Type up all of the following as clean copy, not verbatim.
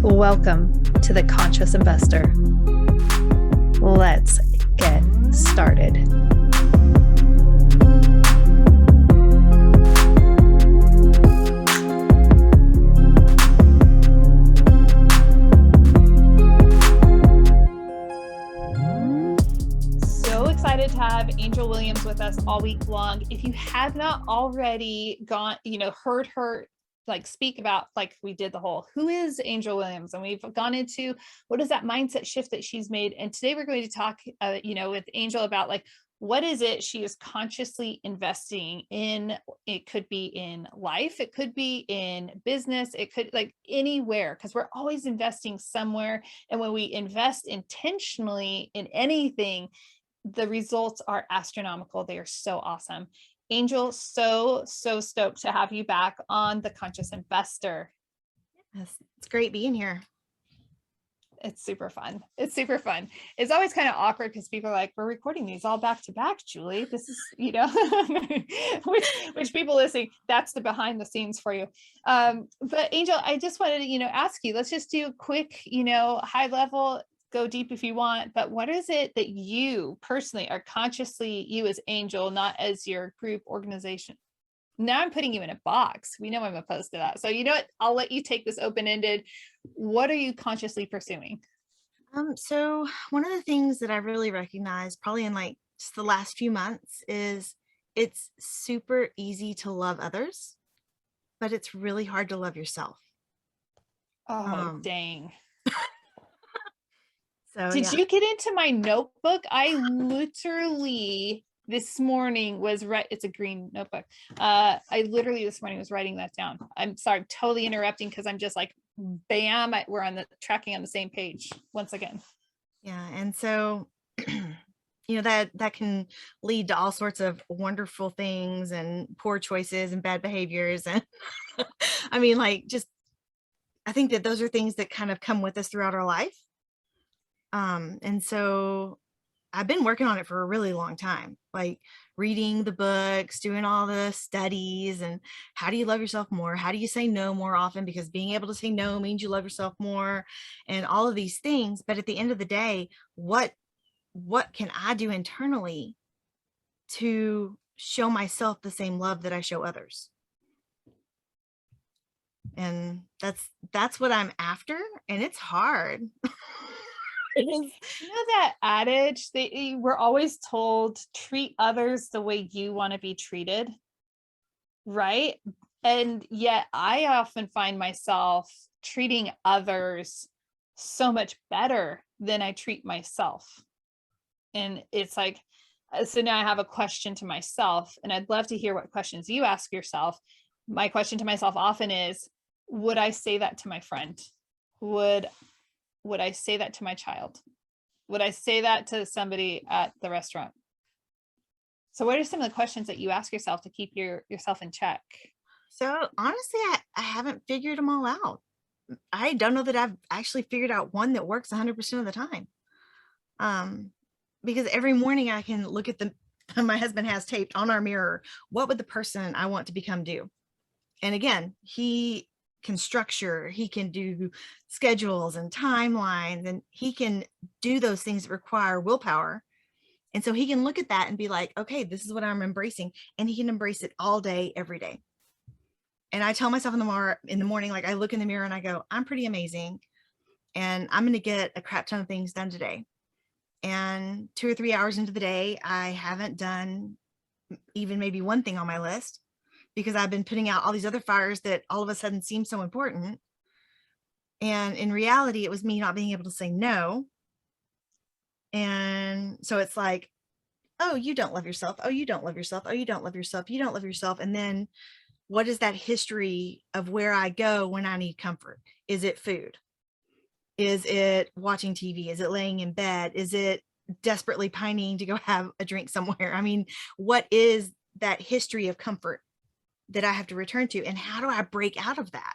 Welcome to the Conscious Investor. Let's get started. So excited to have Angel Williams with us all week long. If you have not already heard her speak about, we did the whole who is Angel Williams, and we've gone into what is that mindset shift that she's made. And today we're going to talk with Angel about what is it she is consciously investing in. It could be in life, it could be in business, it could anywhere, because we're always investing somewhere. And when we invest intentionally in anything, the results are astronomical. They are so awesome. Angel, so stoked to have you back on the Conscious Investor. Yes, it's great being here. It's super fun. It's always kind of awkward because people are like, we're recording these all back to back, Julie. This is, which people listening, that's the behind the scenes for you. But Angel, I just wanted to, ask you, let's just do a quick, high level, go deep if you want, but what is it that you personally are consciously, you as Angel, not as your group organization? Now I'm putting you in a box. We know I'm opposed to that. So you know what? I'll let you take this open-ended. What are you consciously pursuing? So one of the things that I really recognize probably in just the last few months is it's super easy to love others, but it's really hard to love yourself. Oh, dang. So did you get into my notebook? I literally this morning was it's a green notebook. I literally this morning was writing that down. I'm sorry, I'm totally interrupting because I'm just bam, we're on the tracking on the same page once again. Yeah. And so, that can lead to all sorts of wonderful things and poor choices and bad behaviors. And I mean, I think that those are things that kind of come with us throughout our life. And so I've been working on it for a really long time, reading the books, doing all the studies, and how do you love yourself more? How do you say no more often? Because being able to say no means you love yourself more, and all of these things. But at the end of the day, what can I do internally to show myself the same love that I show others? And that's what I'm after. And it's hard. It is. That adage, we're always told, treat others the way you want to be treated, right? And yet I often find myself treating others so much better than I treat myself. And it's so now I have a question to myself, and I'd love to hear what questions you ask yourself. My question to myself often is, would I say that to my friend? Would I say that to my child? Would I say that to somebody at the restaurant? So what are some of the questions that you ask yourself to keep yourself in check? So honestly, I haven't figured them all out. I don't know that I've actually figured out one that works 100% of the time. Because every morning I can look at my husband has taped on our mirror, what would the person I want to become do? And again, he can structure, he can do schedules and timelines, and he can do those things that require willpower. And so he can look at that and be like, okay, this is what I'm embracing. And he can embrace it all day, every day. And I tell myself in the morning, I look in the mirror and I go, I'm pretty amazing. And I'm going to get a crap ton of things done today. And 2 or 3 hours into the day, I haven't done even maybe one thing on my list, because I've been putting out all these other fires that all of a sudden seem so important. And in reality, it was me not being able to say no. And so it's oh, you don't love yourself. Oh, you don't love yourself. Oh, you don't love yourself. You don't love yourself. And then what is that history of where I go when I need comfort? Is it food? Is it watching TV? Is it laying in bed? Is it desperately pining to go have a drink somewhere? I mean, what is that history of comfort that I have to return to? And how do I break out of that?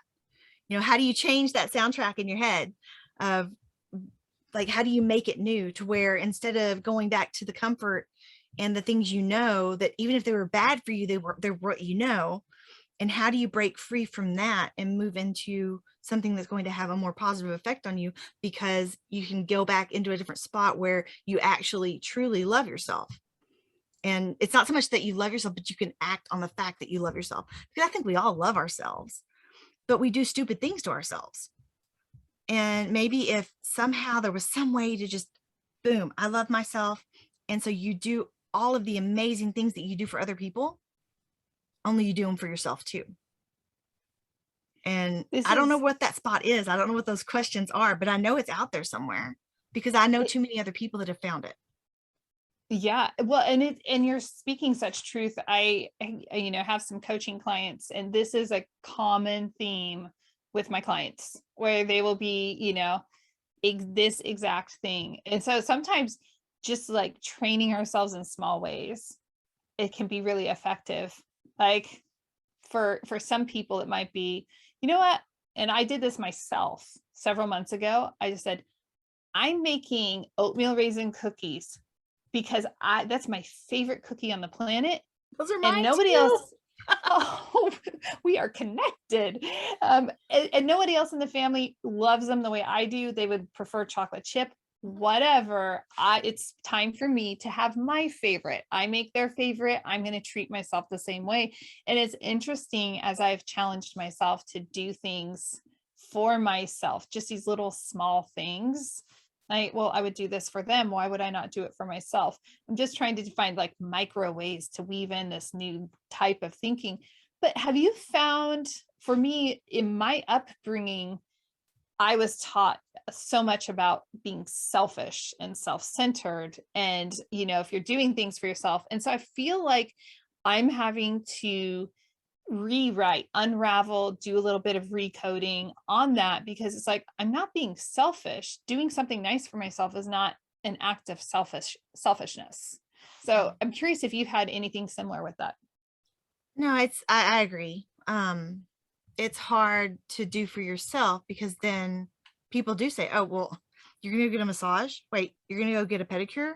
How do you change that soundtrack in your head of how do you make it new to where instead of going back to the comfort and the things that even if they were bad for you, they're what And how do you break free from that and move into something that's going to have a more positive effect on you, because you can go back into a different spot where you actually truly love yourself. And it's not so much that you love yourself, but you can act on the fact that you love yourself. Because I think we all love ourselves, but we do stupid things to ourselves. And maybe if somehow there was some way to just, boom, I love myself. And so you do all of the amazing things that you do for other people, only you do them for yourself too. And This I don't know is what that spot is. I don't know what those questions are, but I know it's out there somewhere because I know it, too many other people that have found it. yeah, well, and you're speaking such truth. You know, have some coaching clients, and this is a common theme with my clients where they will be, you know, this exact thing. And so sometimes just like training ourselves in small ways, it can be really effective. Like for some people, it might be, you know what? And I did this myself several months ago. I just said, I'm making oatmeal raisin cookies because that's my favorite cookie on the planet. Those are And mine nobody too. else, oh, we are connected. And nobody else in the family loves them the way I do. They would prefer chocolate chip, whatever. It's time for me to have my favorite. I make their favorite. I'm going to treat myself the same way. And it's interesting as I've challenged myself to do things for myself, just these little small things. Like, well, I would do this for them. Why would I not do it for myself? I'm just trying to find like micro ways to weave in this new type of thinking. But have you found, for me, in my upbringing, I was taught so much about being selfish and self-centered. And, you know, if you're doing things for yourself. And so I feel like I'm having to rewrite, unravel, do a little bit of recoding on that, because it's like, I'm not being selfish. Doing something nice for myself is not an act of selfishness. So I'm curious if you've had anything similar with that. No, I agree. It's hard to do for yourself because then people do say, oh, well, you're going to get a massage. Wait, you're going to go get a pedicure.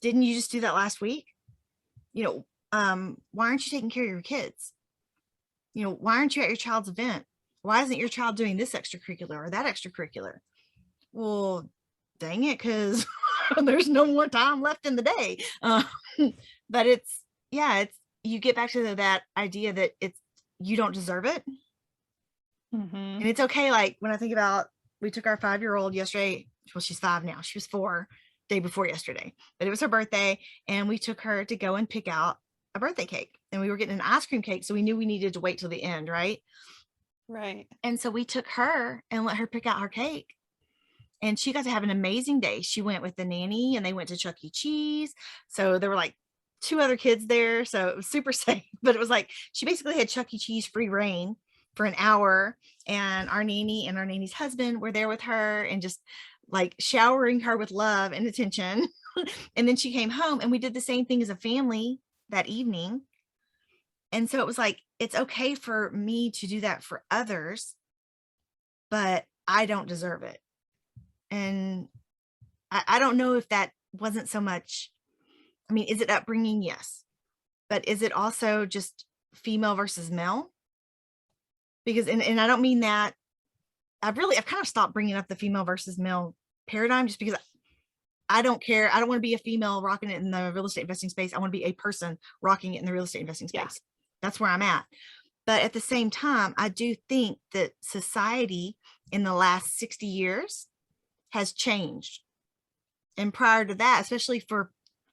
Didn't you just do that last week? You know, why aren't you taking care of your kids? You know, why aren't you at your child's event? Why isn't your child doing this extracurricular or that extracurricular? Well, dang it, because there's no more time left in the day. But it's, yeah, it's, you get back to that idea that it's, you don't deserve it. Mm-hmm. And it's okay. Like when I think about, we took our 5-year-old yesterday. Well, she's 5 now. She was 4 day before yesterday, but it was her birthday. And we took her to go and pick out a birthday cake. And we were getting an ice cream cake. So we knew we needed to wait till the end. Right. Right. And so we took her and let her pick out her cake. And she got to have an amazing day. She went with the nanny and they went to Chuck E. Cheese. So there were like 2 other kids there. So it was super safe. But it was like she basically had Chuck E. Cheese free reign for an hour. And our nanny and our nanny's husband were there with her and just like showering her with love and attention. And then she came home and we did the same thing as a family that evening. And so it was like, it's okay for me to do that for others, but I don't deserve it. And I don't know if that wasn't so much, I mean, is it upbringing? Yes. But is it also just female versus male? Because, and I don't mean that, I've kind of stopped bringing up the female versus male paradigm just because I don't care. I don't want to be a female rocking it in the real estate investing space. I want to be a person rocking it in the real estate investing space. Yeah. That's where I'm at. But at the same time, I do think that society in the last 60 years has changed. And prior to that, especially for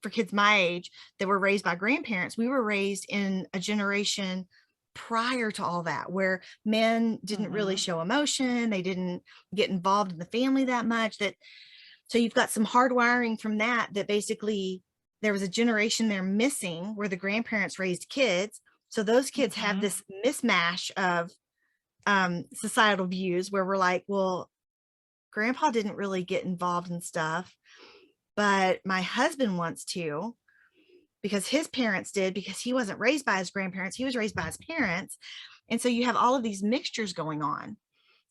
kids my age that were raised by grandparents, we were raised in a generation prior to all that, where men didn't really show emotion. They didn't get involved in the family that much. So you've got some hardwiring from that basically there was a generation there missing where the grandparents raised kids. So those kids have this mismatch of societal views where we're like, well, grandpa didn't really get involved in stuff, but my husband wants to because his parents did, because he wasn't raised by his grandparents. He was raised by his parents. And so you have all of these mixtures going on.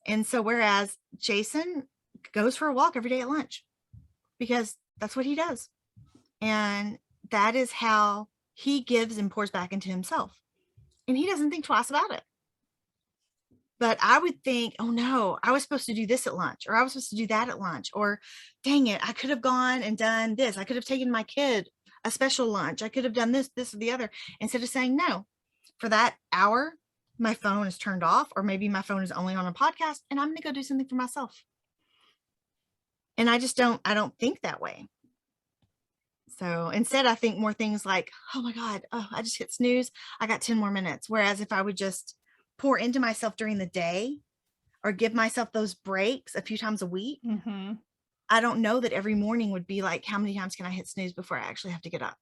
And so whereas Jason goes for a walk every day at lunch because that's what he does. And that is how he gives and pours back into himself. and he doesn't think twice about it. But I would think, oh no, I was supposed to do this at lunch, or I was supposed to do that at lunch, or dang it, I could have gone and done this. I could have taken my kid a special lunch. I could have done this, or the other. Instead of saying no, for that hour, my phone is turned off, or maybe my phone is only on a podcast, and I'm going to go do something for myself. And I don't think that way. So instead, I think more things like, oh my God, I just hit snooze. I got 10 more minutes. Whereas if I would just pour into myself during the day, or give myself those breaks a few times a week, I don't know that every morning would be like, how many times can I hit snooze before I actually have to get up?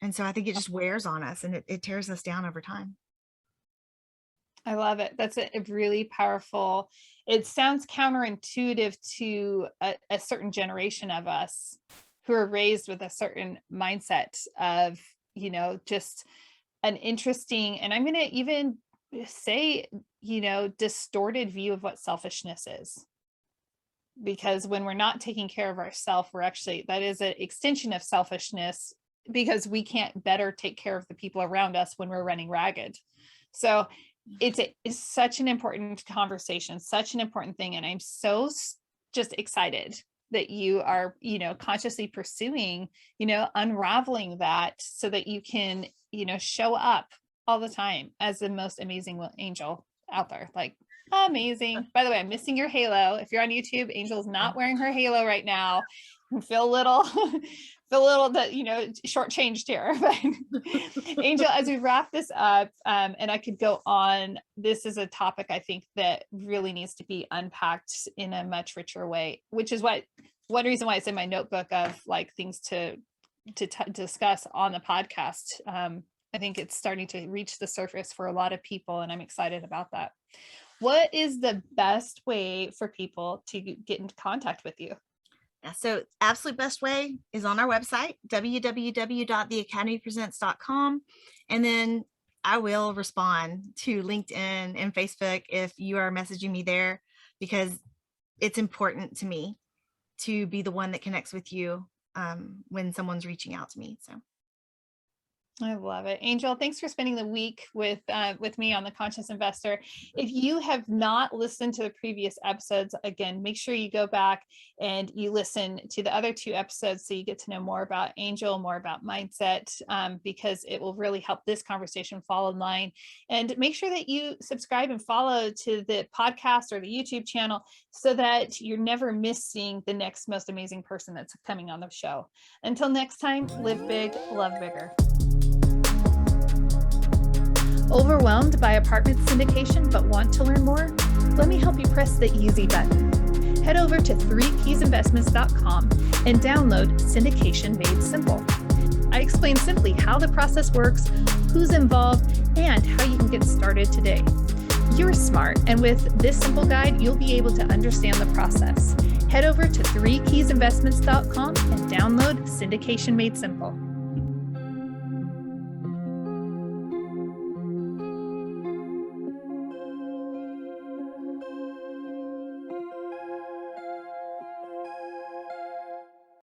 And so I think it just wears on us, and it tears us down over time. I love it. That's a really powerful, it sounds counterintuitive to a certain generation of us who are raised with a certain mindset of, just an interesting, and I'm going to even say, distorted view of what selfishness is. Because when we're not taking care of ourselves, that is an extension of selfishness, because we can't better take care of the people around us when we're running ragged. So it's such an important conversation, such an important thing. And I'm so just excited that you are, consciously pursuing, unraveling that so that you can, show up all the time as the most amazing angel out there. Like, amazing. By the way, I'm missing your halo. If you're on YouTube, Angel's not wearing her halo right now. I feel a little that, shortchanged here. But Angel, as we wrap this up, and I could go on, this is a topic I think that really needs to be unpacked in a much richer way, which is one reason why it's in my notebook of like things to discuss on the podcast. I think it's starting to reach the surface for a lot of people, and I'm excited about that. What is the best way for people to get into contact with you? Yeah, so absolute best way is on our website, www.theacademypresents.com. And then I will respond to LinkedIn and Facebook if you are messaging me there, because it's important to me to be the one that connects with you when someone's reaching out to me. So I love it. Angel, thanks for spending the week with me on The Conscious Investor. If you have not listened to the previous episodes, again, make sure you go back and you listen to the other 2 episodes so you get to know more about Angel, more about mindset, because it will really help this conversation fall in line. And make sure that you subscribe and follow to the podcast or the YouTube channel so that you're never missing the next most amazing person that's coming on the show. Until next time, live big, love bigger. Overwhelmed by apartment syndication but want to learn more? Let me help you press the easy button. Head over to 3keysinvestments.com and download Syndication Made Simple. I explain simply how the process works, who's involved, and how you can get started today. You're smart, and with this simple guide, you'll be able to understand the process. Head over to 3keysinvestments.com and download Syndication Made Simple.